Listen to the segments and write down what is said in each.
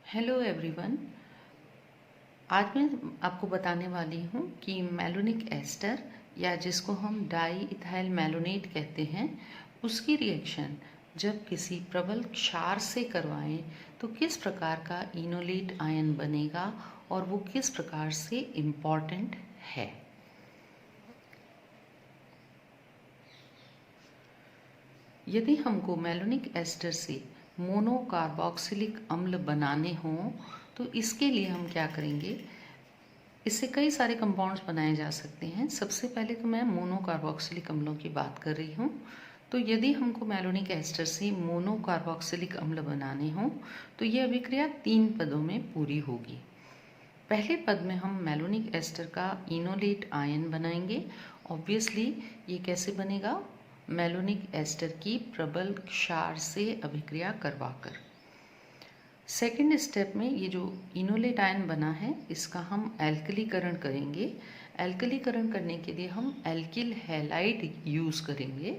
Hello everyone. आज मैं आपको बताने वाली हूँ कि मैलोनिक एस्टर या जिसको हम डाई इथाइल मैलोनेट कहते हैं उसकी रिएक्शन जब किसी प्रबल क्षार से करवाएं तो किस प्रकार का इनोलेट आयन बनेगा और वो किस प्रकार से इम्पॉर्टेंट है। यदि हमको मैलोनिक एस्टर से मोनोकार्बोक्सिलिक अम्ल बनाने हों तो इसके लिए हम क्या करेंगे। इससे कई सारे कंपाउंड्स बनाए जा सकते हैं। सबसे पहले तो मैं मोनोकार्बोक्सिलिक अम्लों की बात कर रही हूँ। तो यदि हमको मैलोनिक एस्टर से मोनोकार्बोक्सिलिक अम्ल बनाने हों तो ये अभिक्रिया 3 पदों में पूरी होगी। पहले पद में हम मैलोनिक एस्टर का इनोलेट आयन बनाएंगे। ऑब्वियसली ये कैसे बनेगा, मैलोनिक एस्टर की प्रबल क्षार से अभिक्रिया करवाकर। सेकेंड स्टेप में ये जो इनोलेट आयन बना है इसका हम एल्कलीकरण करेंगे। एल्कलीकरण करने के लिए हम एल्किल हैलाइड यूज़ करेंगे।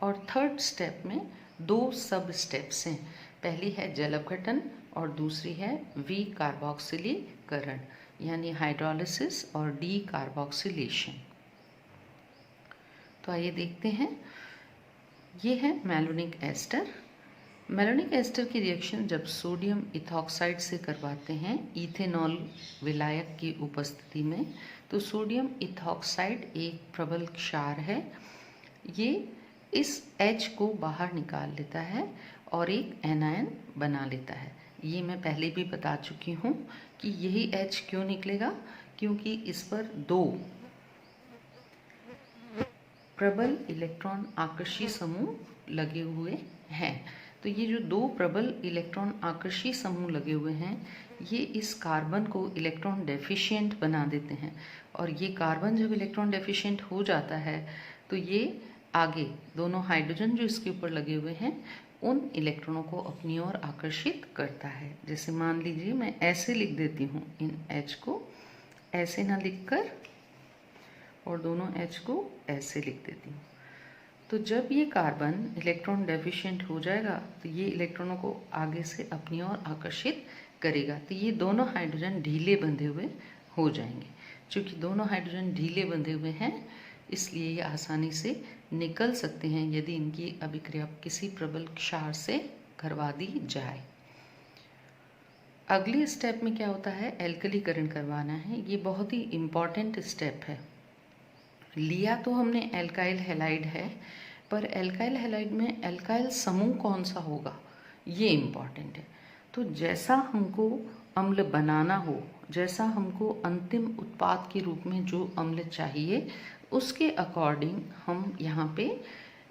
और थर्ड स्टेप में 2 सब स्टेप्स हैं। पहली है जल अपघटन और दूसरी है वी कार्बोक्सिलीकरण यानी हाइड्रोलिसिस और डी कार्बोक्सिलेशन। तो आइए देखते हैं। ये है मैलोनिक एस्टर। मैलोनिक एस्टर की रिएक्शन जब सोडियम इथॉक्साइड से करवाते हैं इथेनॉल विलायक की उपस्थिति में, तो सोडियम इथॉक्साइड एक प्रबल क्षार है। ये इस H को बाहर निकाल लेता है और एक एनायन बना लेता है। ये मैं पहले भी बता चुकी हूँ कि यही H क्यों निकलेगा, क्योंकि इस पर 2 प्रबल इलेक्ट्रॉन आकर्षी समूह लगे हुए हैं। तो ये जो 2 प्रबल इलेक्ट्रॉन आकर्षी समूह लगे हुए हैं ये इस कार्बन को इलेक्ट्रॉन डेफिशिएंट बना देते हैं। और ये कार्बन जब इलेक्ट्रॉन डेफिशिएंट हो जाता है तो ये आगे दोनों हाइड्रोजन जो इसके ऊपर लगे हुए हैं उन इलेक्ट्रॉनों को अपनी ओर आकर्षित करता है। जैसे मान लीजिए मैं ऐसे लिख देती हूँ, इन H को ऐसे ना लिखकर और दोनों H को ऐसे लिख देती हूँ। तो जब ये कार्बन इलेक्ट्रॉन डेफिशिएंट हो जाएगा तो ये इलेक्ट्रॉनों को आगे से अपनी ओर आकर्षित करेगा। तो ये दोनों हाइड्रोजन ढीले बंधे हुए हो जाएंगे। चूँकि दोनों हाइड्रोजन ढीले बंधे हुए हैं इसलिए ये आसानी से निकल सकते हैं यदि इनकी अभिक्रिया किसी प्रबल क्षार से करवा दी जाए। अगले स्टेप में क्या होता है, एल्कलीकरण करवाना है। ये बहुत ही इम्पॉर्टेंट स्टेप है। लिया तो हमने एल्काइल हैलाइड है, पर एल्काइल हैलाइड में एल्काइल समूह कौन सा होगा ये इम्पॉर्टेंट है। तो जैसा हमको अम्ल बनाना हो, जैसा हमको अंतिम उत्पाद के रूप में जो अम्ल चाहिए उसके अकॉर्डिंग हम यहाँ पे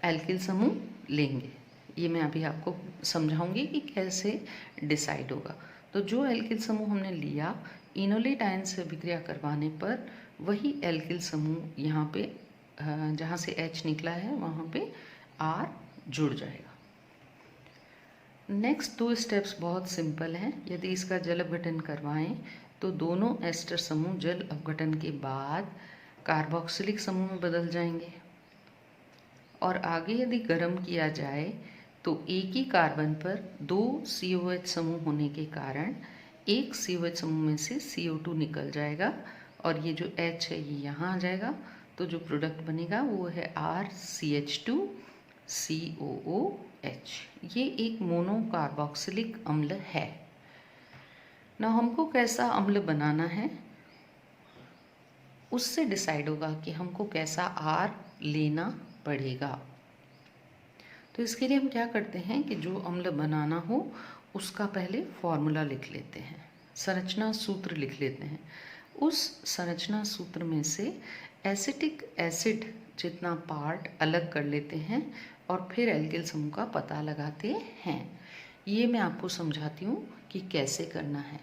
एल्किल समूह लेंगे। ये मैं अभी आपको समझाऊंगी कि कैसे डिसाइड होगा। तो जो एल्किल समूह हमने लिया इनोलेट आयन से अभिक्रिया करवाने पर वही एल्किल समूह यहाँ पे जहाँ से H निकला है वहाँ पे R जुड़ जाएगा। नेक्स्ट 2 स्टेप्स बहुत सिंपल हैं। यदि इसका जल अपघटन करवाएं तो दोनों एस्टर समूह जल अपघटन के बाद कार्बोक्सिलिक समूह में बदल जाएंगे। और आगे यदि गर्म किया जाए तो एक ही कार्बन पर 2 COH समूह होने के कारण एक COH समूह में से CO2 निकल जाएगा और ये जो H है ये यहाँ आ जाएगा। तो जो प्रोडक्ट बनेगा वो है RCH2COOH। ये एक मोनोकार्बोक्सिलिक अम्ल है ना। हमको कैसा अम्ल बनाना है उससे डिसाइड होगा कि हमको कैसा R लेना पड़ेगा। तो इसके लिए हम क्या करते हैं कि जो अम्ल बनाना हो उसका पहले फॉर्मूला लिख लेते हैं, संरचना सूत्र लिख लेते हैं। उस संरचना सूत्र में से एसिटिक एसिड जितना पार्ट अलग कर लेते हैं और फिर एल्किल समूह का पता लगाते हैं। ये मैं आपको समझाती हूँ कि कैसे करना है।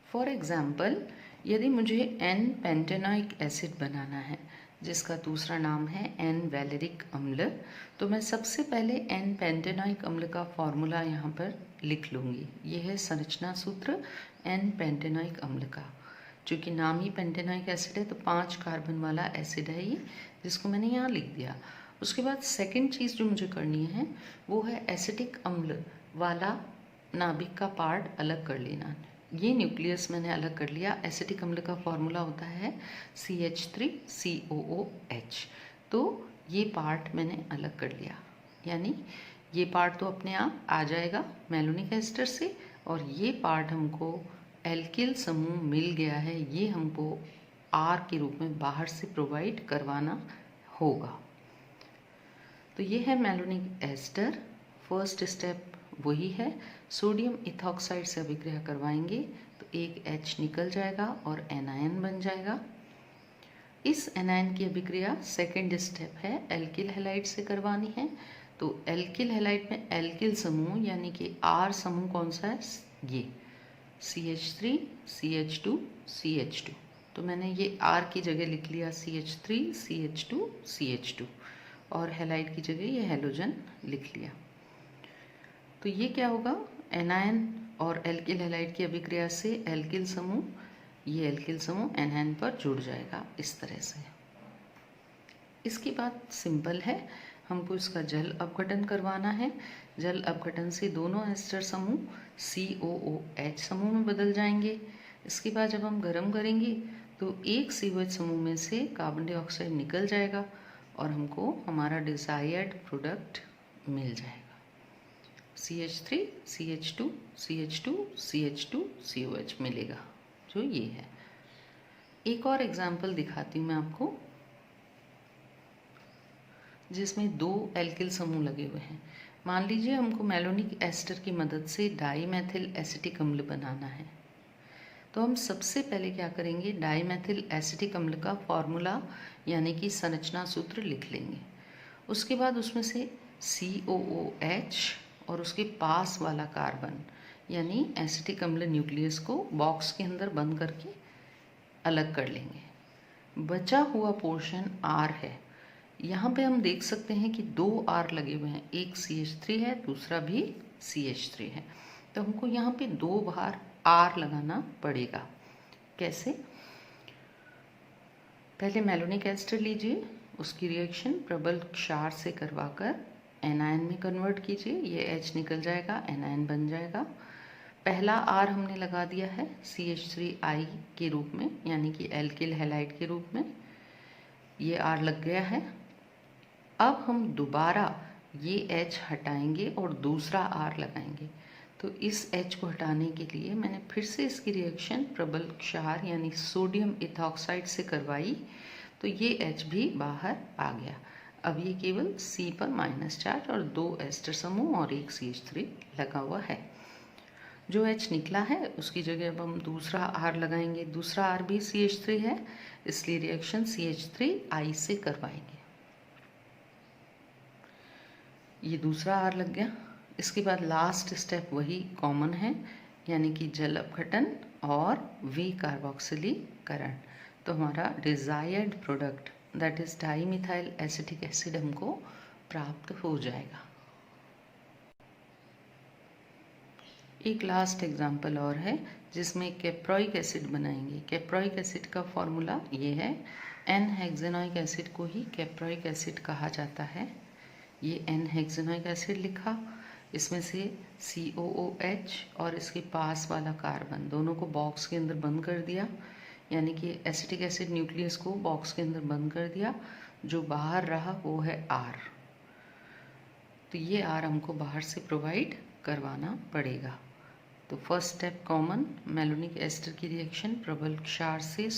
फॉर एग्ज़ाम्पल यदि मुझे N पेंटेनोइक एसिड बनाना है जिसका दूसरा नाम है N वैलेरिक अम्ल, तो मैं सबसे पहले N पेंटेनोइक अम्ल का फॉर्मूला यहाँ पर लिख लूँगी। ये है संरचना सूत्र N पेंटेनोइक अम्ल का। चूँकि नाम ही पेंटेनोइक एसिड है तो 5 कार्बन वाला एसिड है ये, जिसको मैंने यहाँ लिख दिया। उसके बाद सेकंड चीज़ जो मुझे करनी है वो है एसिटिक अम्ल वाला नाभिक का पार्ट अलग कर लेना। ये न्यूक्लियस मैंने अलग कर लिया। एसिटिक अम्ल का फॉर्मूला होता है CH3COOH। तो ये पार्ट मैंने अलग कर लिया, यानी ये पार्ट तो अपने आप आ जाएगा मेलोनिक एस्टर से, और ये पार्ट हमको एल्किल समूह मिल गया है, ये हमको R के रूप में बाहर से प्रोवाइड करवाना होगा। तो ये है मेलोनिक एस्टर। फर्स्ट स्टेप वही है, सोडियम इथॉक्साइड से अभिक्रिया करवाएंगे तो एक H निकल जाएगा और एनायन बन जाएगा। इस एनायन की अभिक्रिया सेकंड स्टेप है, एल्किल हैलाइड से करवानी है। तो एल्किल हैलाइड में एल्किल समूह यानी कि R समूह कौन सा है, ये CH3 CH2 CH2। तो मैंने ये R की जगह लिख लिया CH3 CH2 CH2, और हैलाइड की जगह ये हैलोजन लिख लिया। तो ये क्या होगा, एनायन और एल्किल हैलाइड की अभिक्रिया से एल्किल समूह, ये एल्किल समूह एनायन पर जुड़ जाएगा इस तरह से। इसकी बात सिंपल है, हमको इसका जल अपघटन करवाना है। जल अपघटन से दोनों एस्टर समूह COOH समूह में बदल जाएंगे। इसके बाद जब हम गर्म करेंगे तो एक COH समूह में से कार्बन डाइऑक्साइड निकल जाएगा और हमको हमारा डिजायर्ड प्रोडक्ट मिल जाएगा, CH3 CH2 CH2 CH2 COH मिलेगा, जो ये है। एक और एग्जाम्पल दिखाती हूँ मैं आपको, जिसमें दो एल्किल समूह लगे हुए हैं। मान लीजिए हमको मेलोनिक एस्टर की मदद से डाईमेथिल एसिटिक अम्ल बनाना है। तो हम सबसे पहले क्या करेंगे, डाईमेथिल एसिटिक अम्ल का फॉर्मूला यानी कि संरचना सूत्र लिख लेंगे। उसके बाद उसमें से COOH और उसके पास वाला कार्बन यानी एसिटिक अम्ल न्यूक्लियस को बॉक्स के अंदर बंद करके अलग कर लेंगे। बचा हुआ पोर्शन R है। यहाँ पे हम देख सकते हैं कि दो R लगे हुए हैं, एक CH3 है, दूसरा भी CH3 है। तो हमको यहाँ पे दो बार R लगाना पड़ेगा। कैसे, पहले मेलोनिक एस्टर लीजिए, उसकी रिएक्शन प्रबल क्षार से करवाकर एनायन में कन्वर्ट कीजिए, ये H निकल जाएगा, एनायन बन जाएगा। पहला R हमने लगा दिया है CH3I के रूप में, यानी कि एल्किल हैलाइड के रूप में, ये R लग गया है। अब हम दोबारा ये H हटाएंगे और दूसरा R लगाएंगे। तो इस H को हटाने के लिए मैंने फिर से इसकी रिएक्शन प्रबल क्षार यानी सोडियम इथॉक्साइड से करवाई, तो ये H भी बाहर आ गया। अब ये केवल C पर माइनस चार्ज और दो एस्टर समूह और एक CH3 लगा हुआ है। जो H निकला है उसकी जगह अब हम दूसरा R लगाएंगे। दूसरा R भी CH3 है, इसलिए रिएक्शन CH3I से करवाएंगे। ये दूसरा R लग गया। इसके बाद लास्ट स्टेप वही कॉमन है, यानी कि जल अपघटन और विकार्बोक्सिलीकरण। तो हमारा desired product that is dimethyl acetic acid हमको प्राप्त हो जाएगा। एक लास्ट एग्जाम्पल और है जिसमें कैप्रोइक एसिड बनाएंगे। कैप्रोइक एसिड का फॉर्मूला ये है, N-हेक्सेनोइक एसिड को ही कैप्रोइक एसिड कहा जाता है। ये N-हेक्सेनोइक एसिड लिखा, इसमें से COOH और इसके पास वाला कार्बन दोनों को बॉक्स के अंदर बंद कर दिया, यानी कि एसिटिक एसिड न्यूक्लियस को बॉक्स के अंदर बंद कर दिया। जो बाहर रहा वो है R। तो ये R हमको बाहर से प्रोवाइड करवाना पड़ेगा। तो first step common, malonic ester की रिएक्शन प्रबल क्षार से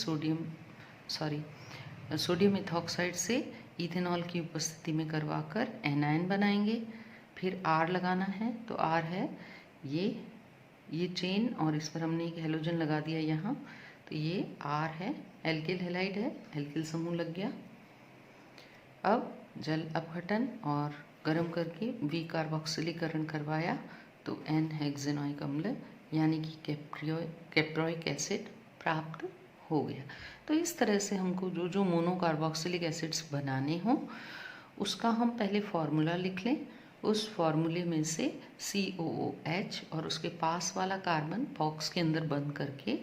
सोडियम इथॉक्साइड से इथेनॉल की उपस्थिति में करवाकर एनायन बनाएंगे। फिर R लगाना है, तो R है ये चेन और इस पर हमने एक हेलोजन लगा दिया यहाँ, तो ये R है, एल्किल हैलाइड है, एल्किल समूह लग गया। अब जल अपघटन और गर्म करके विकार्बोक्सिलीकरण करवाया तो N-हेक्सेनोइक अम्ल यानी कि कैप्रोइक एसिड प्राप्त हो गया। तो इस तरह से हमको जो जो मोनोकार्बोक्सिलिक एसिड्स बनाने हों उसका हम पहले फॉर्मूला लिख लें। उस फॉर्मूले में से COOH और उसके पास वाला कार्बन बॉक्स के अंदर बंद करके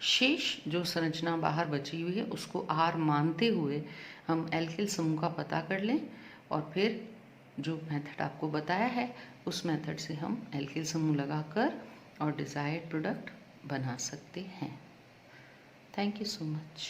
शेष जो संरचना बाहर बची हुई है उसको R मानते हुए हम एल्किल समूह का पता कर लें और फिर जो मेथड आपको बताया है उस मेथड से हम एल्किल समूह लगाकर और डिज़ायर्ड प्रोडक्ट बना सकते हैं। Thank you so much.